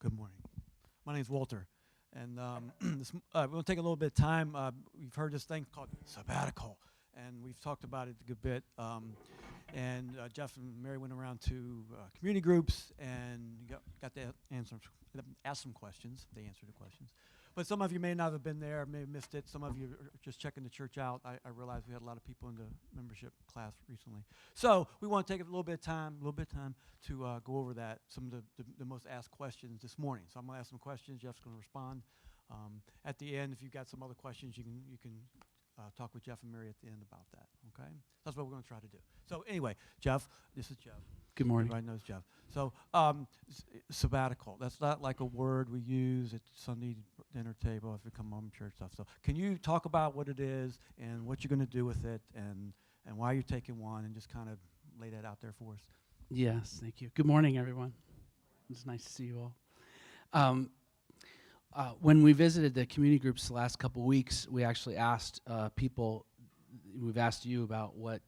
Good morning. My name is Walter, and we're going to take a little bit of time. We've heard this thing called sabbatical, and we've talked about it a good bit. Jeff and Mary went around to community groups and got to ask some questions. They answered the questions. But some of you may not have been there, may have missed it. Some of you are just checking the church out. I realize we had a lot of people in the membership class recently. So we want to take a little bit of time to go over that, some of the most asked questions this morning. So I'm going to ask some questions. Jeff's going to respond. At the end, if you've got some other questions, you can talk with Jeff and Mary at the end about that, okay? That's what we're going to try to do. So anyway, Jeff, this is Jeff. Good morning. Everybody knows Jeff. So sabbatical, that's not like a word we use at Sunday dinner table if we come home church stuff. So can you talk about what it is and what you're going to do with it and why you're taking one and just kind of lay that out there for us? Yes, thank you. Good morning, everyone. It's nice to see you all. When we visited the community groups the last couple weeks, we actually asked people, we've asked you about what,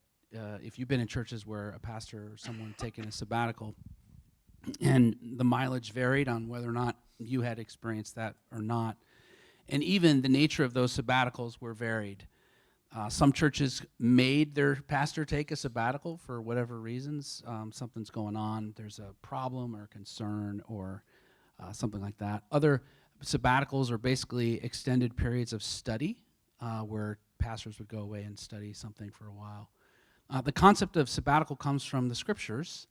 if you've been in churches where a pastor or someone taken a sabbatical, and the mileage varied on whether or not you had experienced that or not. And even the nature of those sabbaticals were varied. Some churches made their pastor take a sabbatical for whatever reasons. Something's going on, there's a problem or concern or something like that. Other sabbaticals are basically extended periods of study where pastors would go away and study something for a while. The concept of sabbatical comes from the scriptures,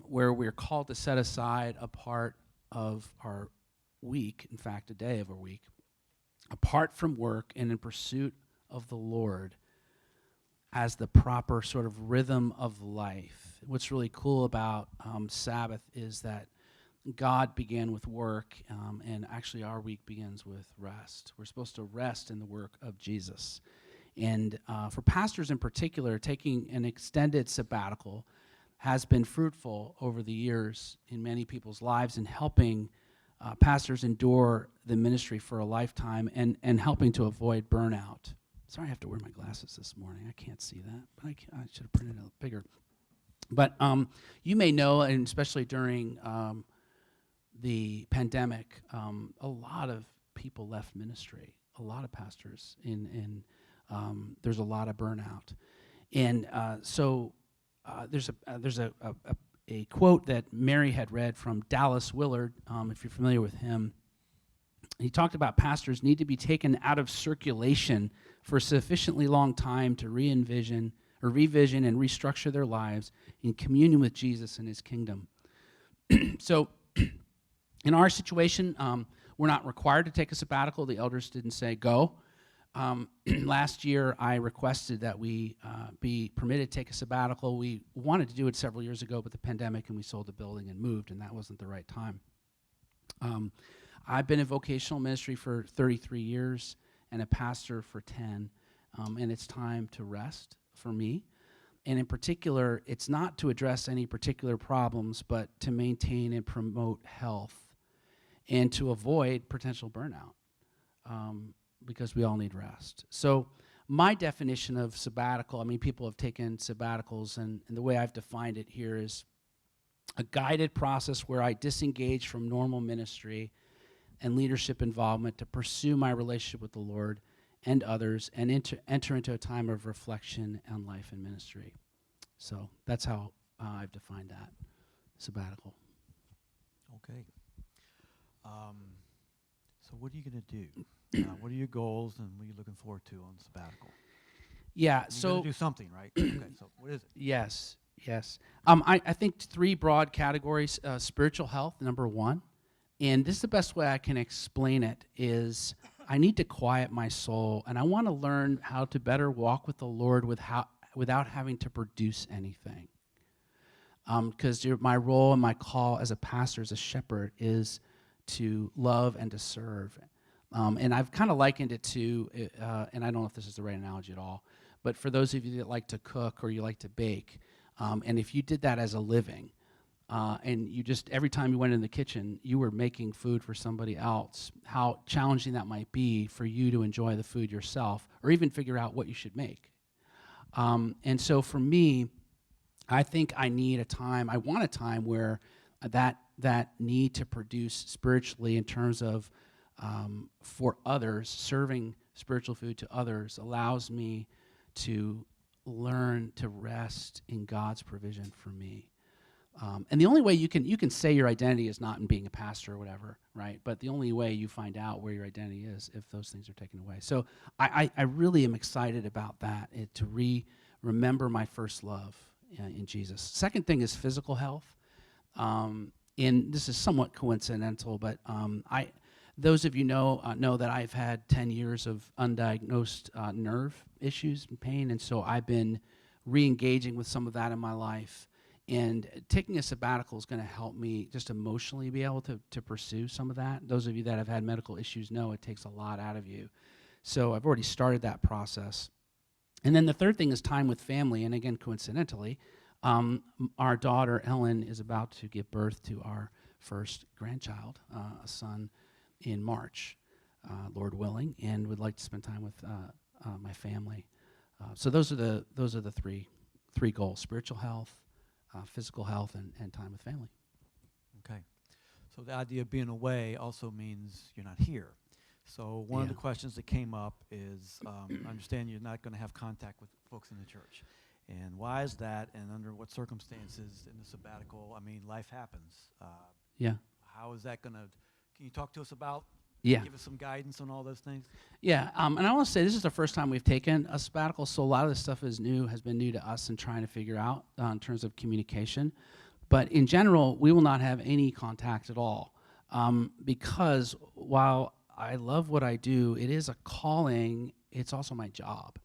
where we're called to set aside a part of our week, in fact, a day of our week, apart from work and in pursuit of the Lord as the proper sort of rhythm of life. What's really cool about Sabbath is that God began with work, and actually our week begins with rest. We're supposed to rest in the work of Jesus. And for pastors in particular, taking an extended sabbatical has been fruitful over the years in many people's lives in helping pastors endure the ministry for a lifetime and helping to avoid burnout. Sorry I have to wear my glasses this morning. I can't see that, but I should have printed it out bigger. But you may know, and especially during the pandemic, a lot of people left ministry, a lot of pastors, and there's a lot of burnout. And so there's a quote that Mary had read from Dallas Willard, if you're familiar with him. He talked about pastors need to be taken out of circulation for a sufficiently long time to revision and restructure their lives in communion with Jesus and his kingdom. So in our situation, we're not required to take a sabbatical. The elders didn't say go. Last year, I requested that we be permitted to take a sabbatical. We wanted to do it several years ago, but the pandemic, and we sold the building and moved, and that wasn't the right time. I've been in vocational ministry for 33 years and a pastor for 10, and it's time to rest for me. And in particular, it's not to address any particular problems, but to maintain and promote health and to avoid potential burnout. Because we all need rest. So my definition of sabbatical, I mean, people have taken sabbaticals, and the way I've defined it here is a guided process where I disengage from normal ministry and leadership involvement to pursue my relationship with the Lord and others and enter into a time of reflection on life and ministry. So that's how I've defined that, sabbatical. Okay. So what are you going to do? What are your goals and what are you looking forward to on sabbatical? Yeah, You're going to do something, right? Okay, so what is it? Yes. I think three broad categories. Spiritual health, number one. And this is the best way I can explain it, is I need to quiet my soul, and I want to learn how to better walk with the Lord without having to produce anything. Because my role and my call as a pastor, as a shepherd, is to love and to serve. And I've kind of likened it to, and I don't know if this is the right analogy at all, but for those of you that like to cook or you like to bake, and if you did that as a living, and you just, every time you went in the kitchen, you were making food for somebody else, how challenging that might be for you to enjoy the food yourself or even figure out what you should make. And so for me, I think I want a time where that that need to produce spiritually in terms of for others, serving spiritual food to others allows me to learn to rest in God's provision for me. And the only way you can say your identity is not in being a pastor or whatever, right? But the only way you find out where your identity is if those things are taken away. So I really am excited about that, to remember my first love in Jesus. Second thing is physical health. And this is somewhat coincidental, but those of you know that I've had 10 years of undiagnosed nerve issues and pain, and so I've been re-engaging with some of that in my life. And taking a sabbatical is going to help me just emotionally be able to pursue some of that. Those of you that have had medical issues know it takes a lot out of you. So I've already started that process. And then the third thing is time with family. And again, coincidentally, our daughter, Ellen, is about to give birth to our first grandchild, a son, in March, Lord willing, and would like to spend time with my family. So those are the three goals: spiritual health, physical health, and time with family. Okay. So the idea of being away also means you're not here. So one of the questions that came up is, I understand you're not going to have contact with folks in the church. And why is that, and under what circumstances in the sabbatical? I mean, life happens. How is that going to, can you talk to us about, give us some guidance on all those things? Yeah, and I want to say this is the first time we've taken a sabbatical, so a lot of this stuff has been new to us and trying to figure out in terms of communication. But in general, we will not have any contact at all, because while I love what I do, it is a calling, it's also my job.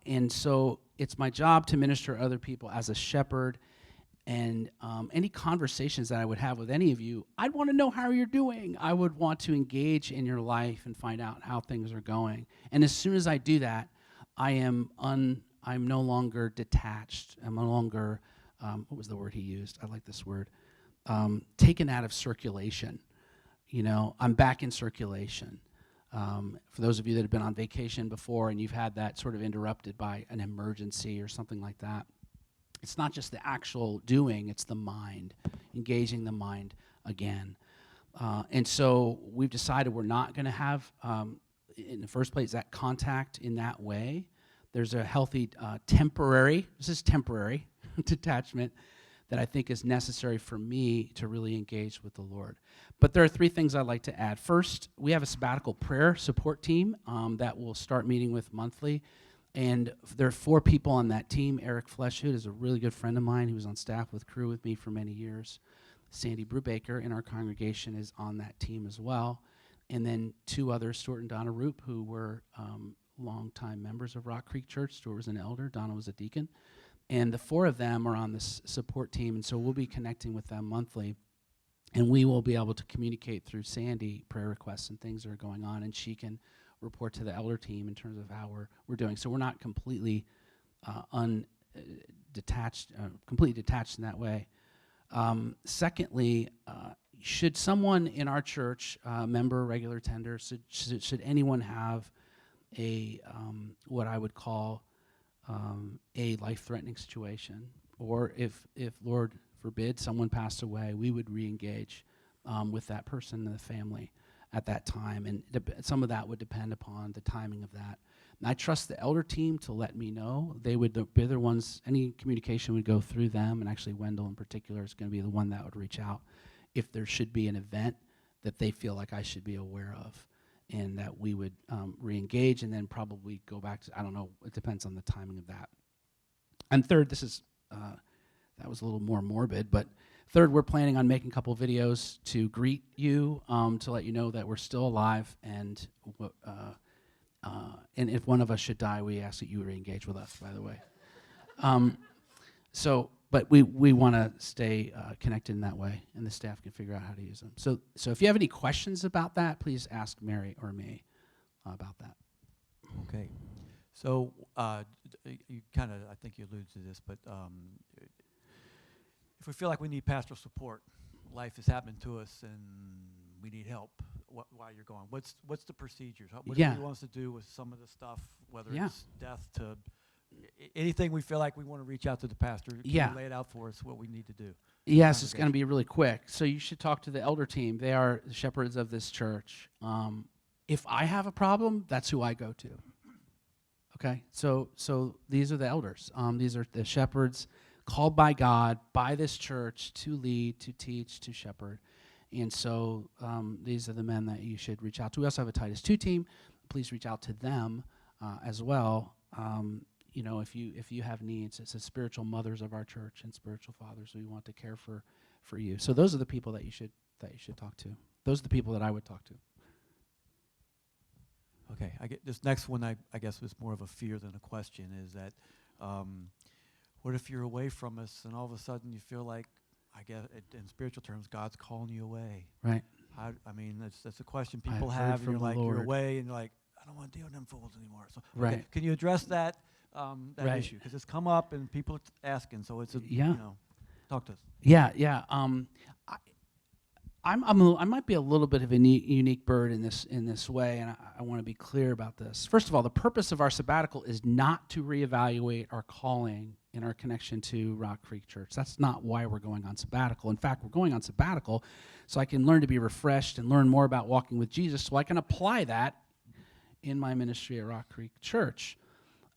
And so it's my job to minister to other people as a shepherd. And any conversations that I would have with any of you, I'd want to know how you're doing. I would want to engage in your life and find out how things are going. And as soon as I do that, I'm no longer detached. I'm no longer, what was the word he used? I like this word. Taken out of circulation. You know, I'm back in circulation. For those of you that have been on vacation before and you've had that sort of interrupted by an emergency or something like that, it's not just the actual doing, it's the mind, engaging the mind again. And so we've decided we're not going to have, in the first place, that contact in that way. There's a healthy temporary detachment that I think is necessary for me to really engage with the Lord. But there are three things I'd like to add. First, we have a sabbatical prayer support team that we'll start meeting with monthly. And there are 4 people on that team. Eric Fleshhood is a really good friend of mine. He was on staff with Crew with me for many years. Sandy Brubaker in our congregation is on that team as well. And then 2 others, Stuart and Donna Roop, who were longtime members of Rock Creek Church. Stuart was an elder, Donna was a deacon. And the 4 of them are on this support team, and so we'll be connecting with them monthly. And we will be able to communicate through Sandy prayer requests and things that are going on, and she can report to the elder team in terms of how we're doing. So we're not completely detached in that way. Secondly, should someone in our church, member, regular attender, should anyone have a what I would call a life-threatening situation, or if Lord forbid someone passed away, we would re-engage with that person and the family at that time, and some of that would depend upon the timing of that. And I trust the elder team to let me know. They would be the ones, any communication would go through them, and actually Wendell in particular is going to be the one that would reach out if there should be an event that they feel like I should be aware of, and that we would re-engage and then probably go back to, I don't know, it depends on the timing of that. And third, this is, that was a little more morbid, but third, we're planning on making a couple videos to greet you, to let you know that we're still alive, and if one of us should die, we ask that you re-engage with us, by the way. But we want to stay connected in that way, and the staff can figure out how to use them. So if you have any questions about that, please ask Mary or me about that. Okay. So you kind of, I think you alluded to this, but if we feel like we need pastoral support, life has happened to us, and we need help while you're gone, what's the procedures? What do you want us to do with some of the stuff, whether it's death to Anything we feel like we want to reach out to the pastor, can you Yeah. lay it out for us what we need to do? Yes, it's going to be really quick. So you should talk to the elder team. They are the shepherds of this church. If I have a problem, that's who I go to. Okay, so these are the elders. These are the shepherds called by God, by this church, to lead, to teach, to shepherd. And so these are the men that you should reach out to. We also have a Titus 2 team. Please reach out to them as well. You know, if you have needs, it's the spiritual mothers of our church and spiritual fathers. We want to care for you. So those are the people that you should talk to. Those are the people that I would talk to. Okay, I get this next one. I guess was more of a fear than a question. Is that what if you're away from us and all of a sudden you feel like, I guess in spiritual terms, God's calling you away? Right. I mean, that's a question people I've heard have. And from you're the like, Lord. you're away, and you're like, I don't want to deal with them fools anymore. So, Right. okay, can you address that Right. issue? Because it's come up and people are asking. So it's Yeah. you know, talk to us. Yeah. I might be a little bit of a unique bird in this way, and I want to be clear about this. First of all, the purpose of our sabbatical is not to reevaluate our calling in our connection to Rock Creek Church. That's not why we're going on sabbatical. In fact, we're going on sabbatical so I can learn to be refreshed and learn more about walking with Jesus, so I can apply that in my ministry at Rock Creek Church.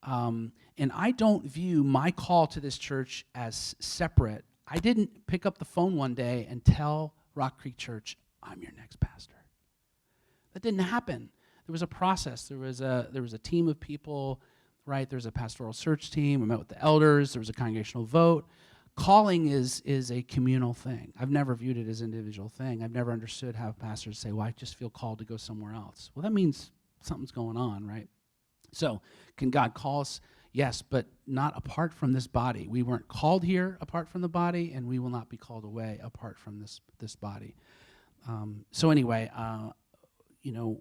And I don't view my call to this church as separate. I didn't pick up the phone one day and tell Rock Creek Church, I'm your next pastor. That didn't happen. There was a process. There was a team of people, right? There's a pastoral search team. I met with the elders. There was a congregational vote. Calling is a communal thing. I've never viewed it as an individual thing. I've never understood how pastors say, well, I just feel called to go somewhere else. Well, that means something's going on, right? So can God call us? Yes, but not apart from this body. We weren't called here apart from the body, and we will not be called away apart from this body. So anyway, you know,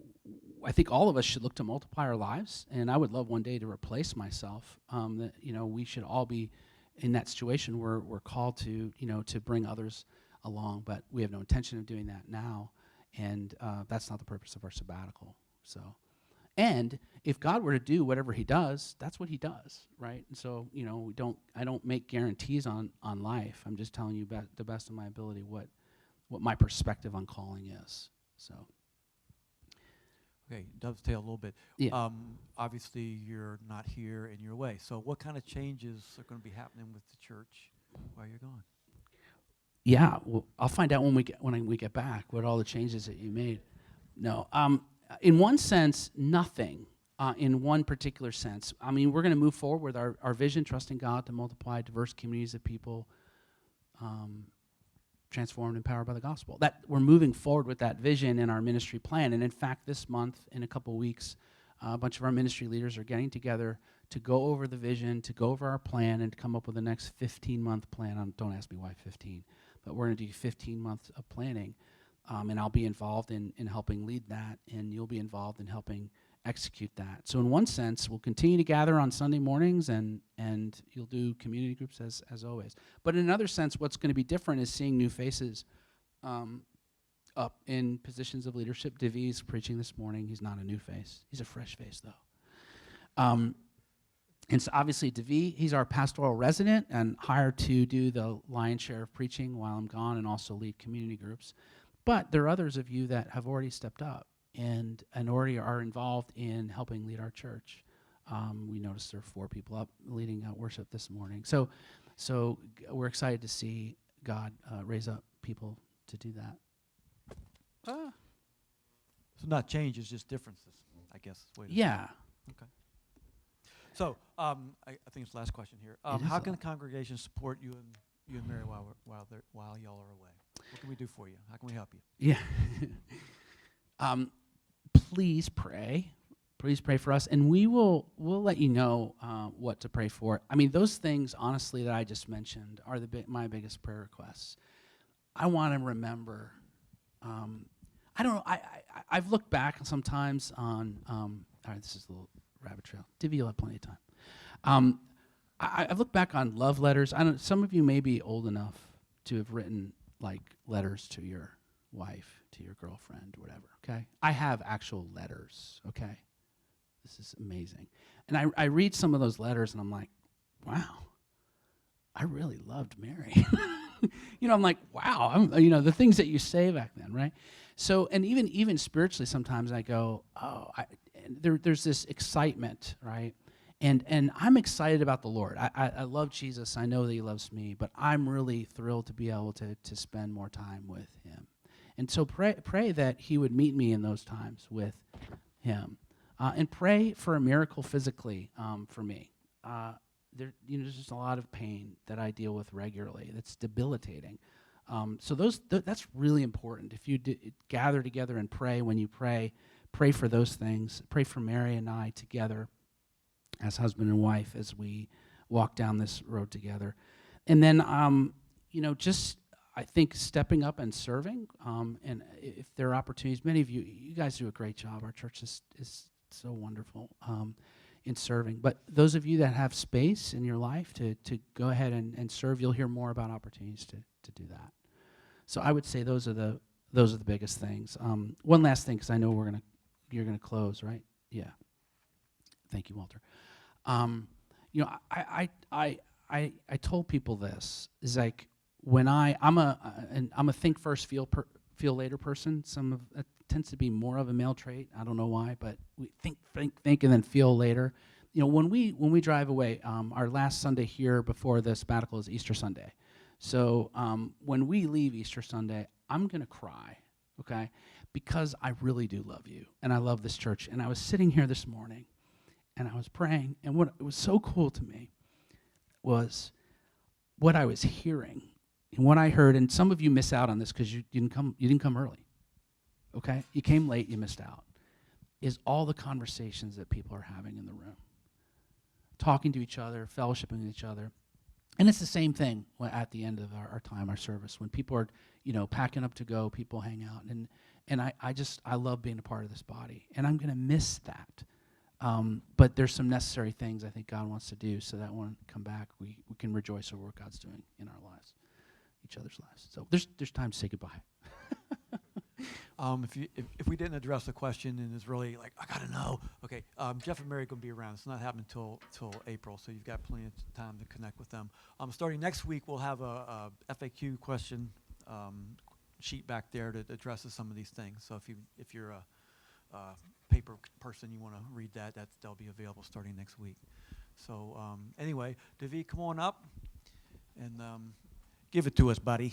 I think all of us should look to multiply our lives, and I would love one day to replace myself. That, you know, we should all be in that situation where we're called to, you know, to bring others along, but we have no intention of doing that now, and that's not the purpose of our sabbatical. So. And if God were to do whatever he does, that's what he does, right? And so, you know, I don't make guarantees on life. I'm just telling you the best of my ability what my perspective on calling is. So. Okay, dovetail a little bit. Yeah. Obviously, you're not here and you're away. So what kind of changes are going to be happening with the church while you're gone? Yeah, well, I'll find out when we get back what all the changes that you made. No, in one sense, nothing. In one particular sense, I mean, we're going to move forward with our vision, trusting God to multiply diverse communities of people, transformed and empowered by the gospel. That we're moving forward with that vision in our ministry plan. And in fact, this month, in a couple weeks, a bunch of our ministry leaders are getting together to go over the vision, to go over our plan, and to come up with the next 15-month plan. Don't ask me why 15, but we're going to do 15 months of planning. And I'll be involved in helping lead that, and you'll be involved in helping execute that. So in one sense, we'll continue to gather on Sunday mornings, and you'll do community groups as always. But in another sense, what's going to be different is seeing new faces up in positions of leadership. Divi's preaching this morning. He's not a new face. He's a fresh face, though. And so obviously Divi, he's our pastoral resident and hired to do the lion's share of preaching while I'm gone and also lead community groups. But there are others of you that have already stepped up and already are involved in helping lead our church. We noticed there are 4 people up leading worship this morning. So we're excited to see God raise up people to do that. So not changes, just differences, I guess. Yeah. Okay. So I think it's the last question here. How can the congregation support you and Mary while y'all are away? What can we do for you? How can we help you? Yeah. Please pray. Please pray for us, and we'll let you know what to pray for. I mean, those things, honestly, that I just mentioned are my biggest prayer requests. I want to remember. I don't know. I've looked back sometimes on. All right, this is a little rabbit trail. Divi, you'll have plenty of time. I've looked back on love letters. Some of you may be old enough to have written like letters to your wife, to your girlfriend, whatever. Okay, I have actual letters. Okay, This is amazing. And I read some of those letters, and I'm like, wow, I really loved Mary. I'm like, wow, the things that you say back then, right? So, and even spiritually, sometimes I go, oh, there's this excitement, right? And I'm excited about the Lord. I love Jesus. I know that he loves me, but I'm really thrilled to be able to spend more time with him. And so pray that he would meet me in those times with him. And pray for a miracle physically for me. There's just a lot of pain that I deal with regularly that's debilitating. So that's really important. If you gather together and pray, when you pray for those things. Pray for Mary and I together as husband and wife as we walk down this road together. And then, just I think stepping up and serving. And if there are opportunities, many of you guys do a great job. Our church is so wonderful in serving. But those of you that have space in your life to go ahead and serve, you'll hear more about opportunities to do that. So I would say those are the biggest things. One last thing, because I know you're gonna close, right? Yeah. Thank you, Walter. I told people this is like when I'm a think first, feel later person. That tends to be more of a male trait. I don't know why, but we think, and then feel later. When we drive away, our last Sunday here before the sabbatical is Easter Sunday. So when we leave Easter Sunday, I'm gonna cry, okay? Because I really do love you, and I love this church. And I was sitting here this morning, and I was praying, and what was so cool to me was what I was hearing and what I heard. And some of you miss out on this because you didn't come early, okay? You came late, you missed out. Is all the conversations that people are having in the room, talking to each other, fellowshipping with each other. And it's the same thing at the end of our time, our service, when people are, packing up to go, people hang out, and I love being a part of this body, and I'm going to miss that. But there's some necessary things I think God wants to do so that when we come back, we can rejoice over what God's doing in our lives, each other's lives. So there's time to say goodbye. If we didn't address the question and it's really like, I gotta know, okay, Jeff and Mary are gonna be around. It's not happening till April, so you've got plenty of time to connect with them. Starting next week, we'll have a FAQ question sheet back there that addresses some of these things. So if you're a paper person, you want to read that'll be available starting next week. So anyway, David, come on up and give it to us, buddy.